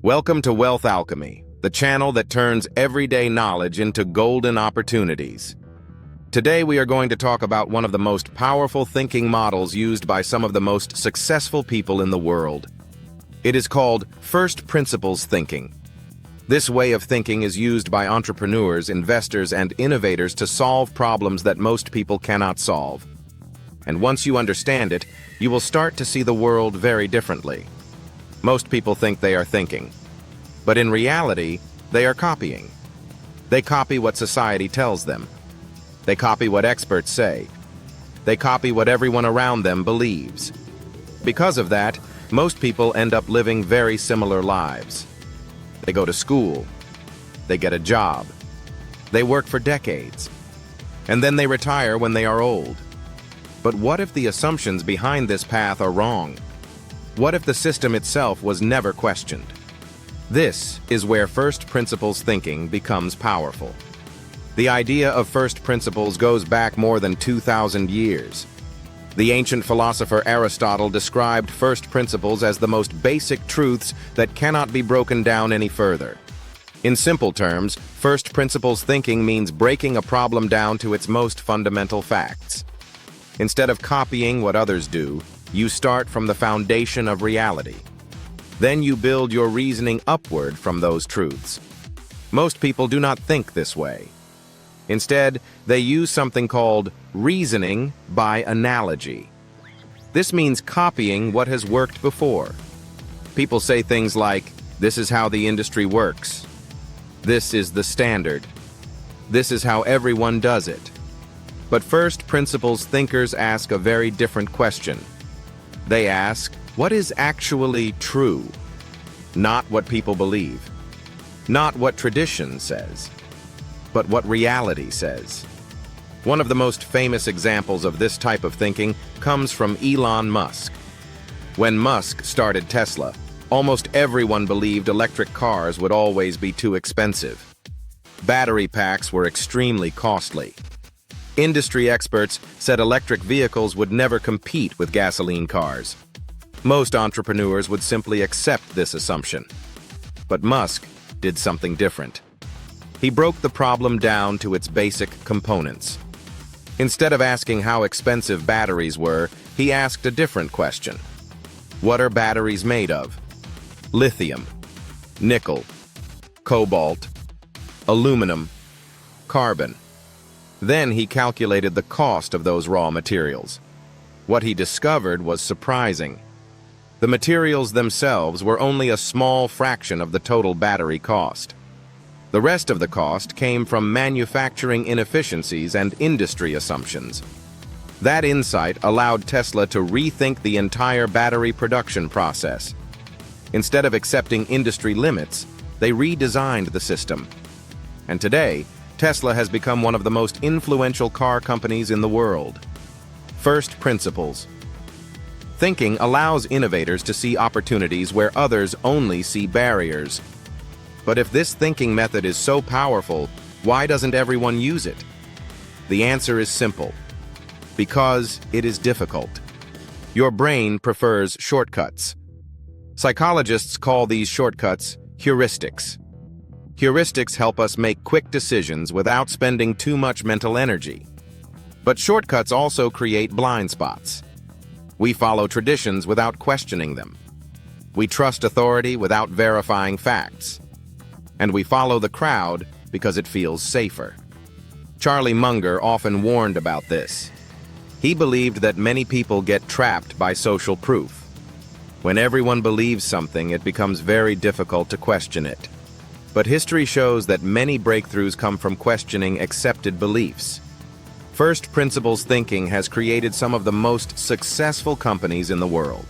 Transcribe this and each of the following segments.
Welcome to Wealth Alchemy, the channel that turns everyday knowledge into golden opportunities. Today we are going to talk about one of the most powerful thinking models used by some of the most successful people in the world. It is called first principles thinking. This way of thinking is used by entrepreneurs, investors, and innovators to solve problems that most people cannot solve. And once you understand it, you will start to see the world very differently. Most people think they are thinking, but in reality, they are copying. They copy what society tells them. They copy what experts say. They copy what everyone around them believes. Because of that, most people end up living very similar lives. They go to school. They get a job. They work for decades. And then they retire when they are old. But what if the assumptions behind this path are wrong? What if the system itself was never questioned? This is where first principles thinking becomes powerful. The idea of first principles goes back more than 2,000 years. The ancient philosopher Aristotle described first principles as the most basic truths that cannot be broken down any further. In simple terms, first principles thinking means breaking a problem down to its most fundamental facts. Instead of copying what others do, you start from the foundation of reality. Then you build your reasoning upward from those truths. Most people do not think this way. Instead, they use something called reasoning by analogy. This means copying what has worked before. People say things like, "This is how the industry works. This is the standard. This is how everyone does it." But first principles thinkers ask a very different question. They ask, what is actually true? Not what people believe. Not what tradition says, but what reality says. One of the most famous examples of this type of thinking comes from Elon Musk. When Musk started Tesla, almost everyone believed electric cars would always be too expensive. Battery packs were extremely costly. Industry experts said electric vehicles would never compete with gasoline cars. Most entrepreneurs would simply accept this assumption. But Musk did something different. He broke the problem down to its basic components. Instead of asking how expensive batteries were, he asked a different question. What are batteries made of? Lithium, nickel, cobalt, aluminum, carbon. Then he calculated the cost of those raw materials. What he discovered was surprising. The materials themselves were only a small fraction of the total battery cost. The rest of the cost came from manufacturing inefficiencies and industry assumptions. That insight allowed Tesla to rethink the entire battery production process. Instead of accepting industry limits, they redesigned the system. And today, Tesla has become one of the most influential car companies in the world. First principles. Thinking allows innovators to see opportunities where others only see barriers. But if this thinking method is so powerful, why doesn't everyone use it? The answer is simple. Because it is difficult. Your brain prefers shortcuts. Psychologists call these shortcuts heuristics. Heuristics help us make quick decisions without spending too much mental energy. But shortcuts also create blind spots. We follow traditions without questioning them. We trust authority without verifying facts. And we follow the crowd because it feels safer. Charlie Munger often warned about this. He believed that many people get trapped by social proof. When everyone believes something, it becomes very difficult to question it. But history shows that many breakthroughs come from questioning accepted beliefs. First principles thinking has created some of the most successful companies in the world.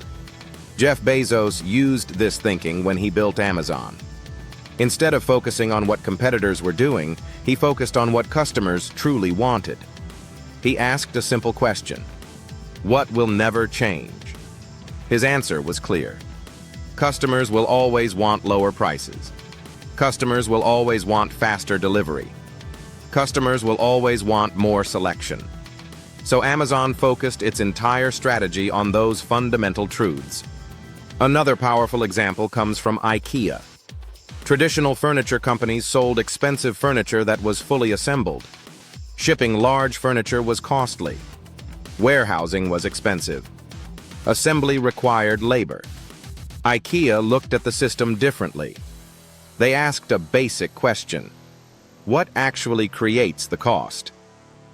Jeff Bezos used this thinking when he built Amazon. Instead of focusing on what competitors were doing, he focused on what customers truly wanted. He asked a simple question: what will never change? His answer was clear. Customers will always want lower prices. Customers will always want faster delivery. Customers will always want more selection. So Amazon focused its entire strategy on those fundamental truths. Another powerful example comes from IKEA. Traditional furniture companies sold expensive furniture that was fully assembled. Shipping large furniture was costly. Warehousing was expensive. Assembly required labor. IKEA looked at the system differently. They asked a basic question: what actually creates the cost?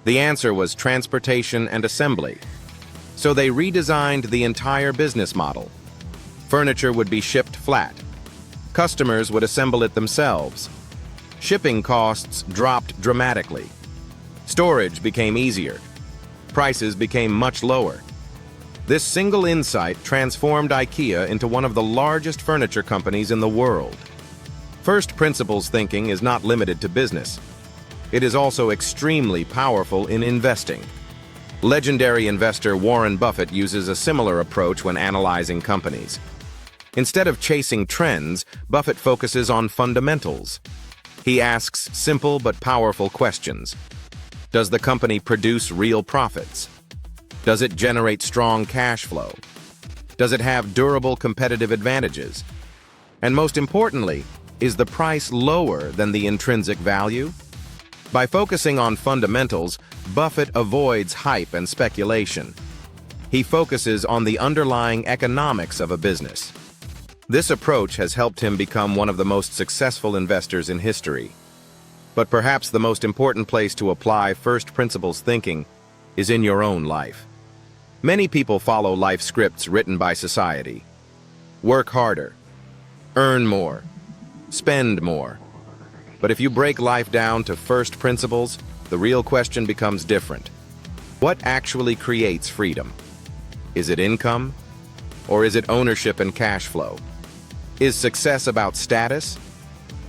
The answer was transportation and assembly. So they redesigned the entire business model. Furniture would be shipped flat. Customers would assemble it themselves. Shipping costs dropped dramatically. Storage became easier. Prices became much lower. This single insight transformed IKEA into one of the largest furniture companies in the world. First principles thinking is not limited to business. It is also extremely powerful in investing. Legendary investor Warren Buffett uses a similar approach when analyzing companies. Instead of chasing trends, Buffett focuses on fundamentals. He asks simple but powerful questions. Does the company produce real profits? Does it generate strong cash flow? Does it have durable competitive advantages? And most importantly, is the price lower than the intrinsic value? By focusing on fundamentals, Buffett avoids hype and speculation. He focuses on the underlying economics of a business. This approach has helped him become one of the most successful investors in history. But perhaps the most important place to apply first principles thinking is in your own life. Many people follow life scripts written by society. Work harder, earn more, spend more. But if you break life down to first principles, the real question becomes different. What actually creates freedom? Is it income? Or is it ownership and cash flow? Is success about status?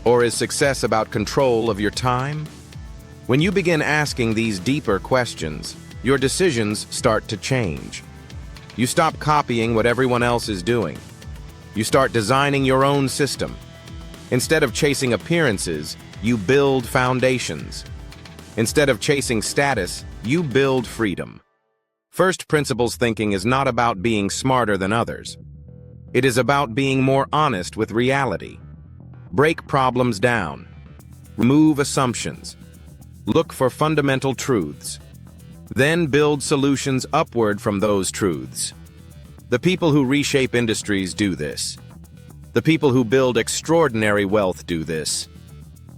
Or is success about control of your time? When you begin asking these deeper questions, your decisions start to change. You stop copying what everyone else is doing. You start designing your own system. Instead of chasing appearances, you build foundations. Instead of chasing status, you build freedom. First principles thinking is not about being smarter than others. It is about being more honest with reality. Break problems down. Remove assumptions. Look for fundamental truths. Then build solutions upward from those truths. The people who reshape industries do this. The people who build extraordinary wealth do this.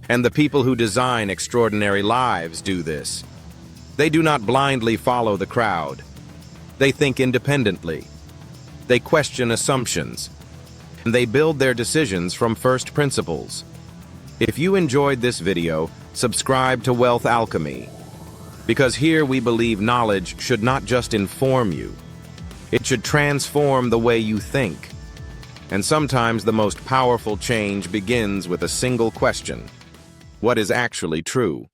And the people who design extraordinary lives do this. They do not blindly follow the crowd. They think independently. They question assumptions. And they build their decisions from first principles. If you enjoyed this video, subscribe to Wealth Alchemy. Because here we believe knowledge should not just inform you. It should transform the way you think. And sometimes the most powerful change begins with a single question. What is actually true?